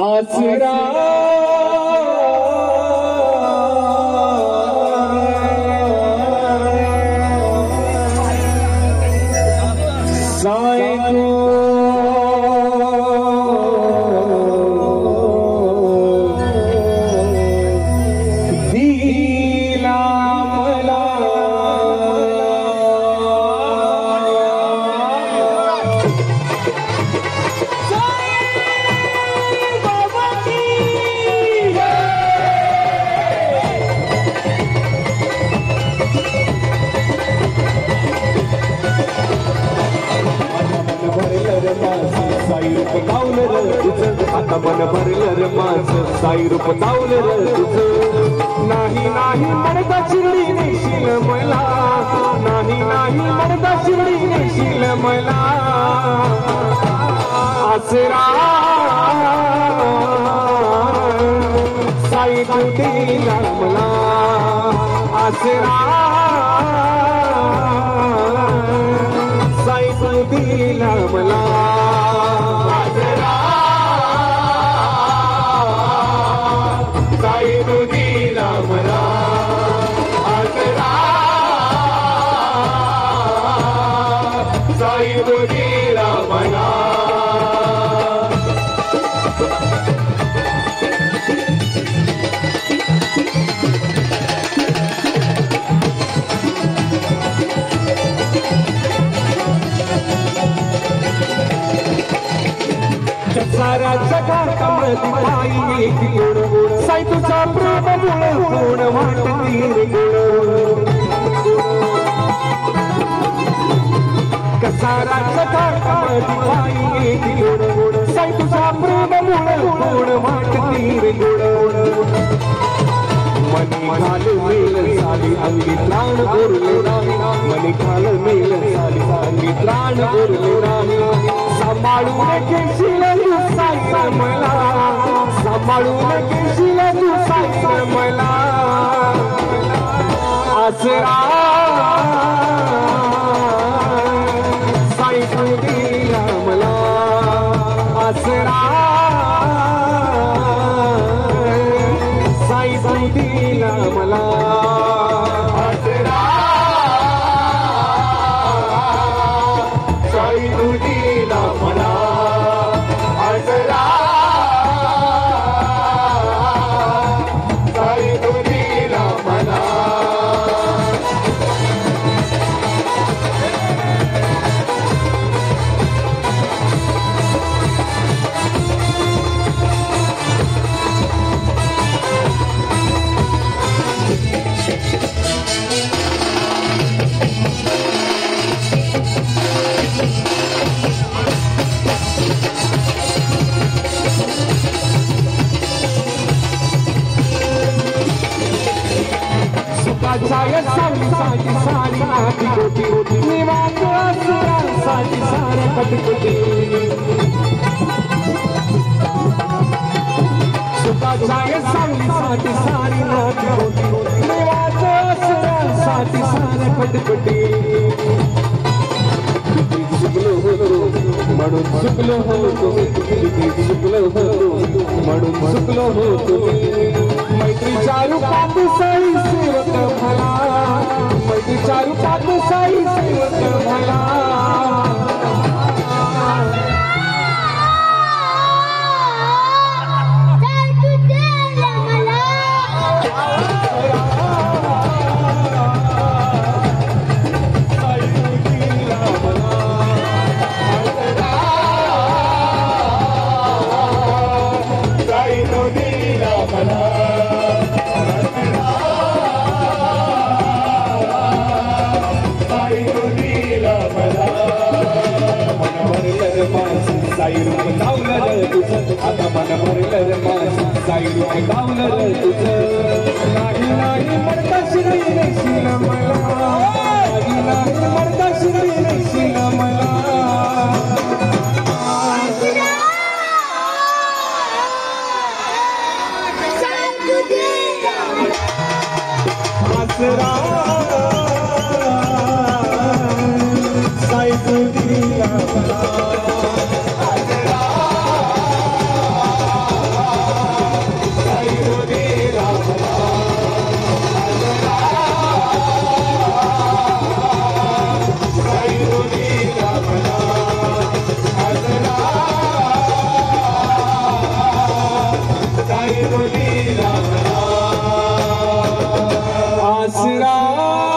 आसरा आता मन भरलं रे माझं साई रूप दावलं रे तुझं नाही नाही मर्दा शिर्डी नेशील मला नाही नाही मर्दा शिर्डी नेशील मला आसरा साई तू दिला मला आसरा साई तू दिला मला साई तू दिला मला आसरा साई तू दिला मला सारा जगामध्ये पायी एक गुण साई तुझा प्रेम गुण वाटती रे गुण सारा जगामध्ये पायी एक गुण साई तुझा प्रेम गुण वाटती रे गुण मनी घाल मेल साली अंगी प्राण उरले नाही मनी घाल मेल साली अंगी प्राण उरले नाही सांभाळून घेशील तू साई मला सांभाळून घेशील तू साई मला आसरा साई तू दिला मला आसरा साई तू दिला मला आसरा साई तू दिला मला आसरा साई तू दिला मला छाया सावली साची सारी नाती होती निवांत आसरा साची सारा कटकटी सुका छाया सावली साची सारी नाती होती निवांत आसरा साची सारा कटकटी चुकलो होतो म्हणून चुकलो होतो चुकलो होतो म्हणून चुकलो होतो मैत्रीच्या रूपात साई सेवक भला मैत्रीच्या रूपात साई सेवक भला साई रूप दावलं तुझं आता मन भरलं माझं साई रूप दावलं तुझं नाही नाही मर्दा शिर्डी नेशील मला नाही नाही मर्दा शिर्डी नेशील मला आसरा साई तू दिला मला आसरा दुसरा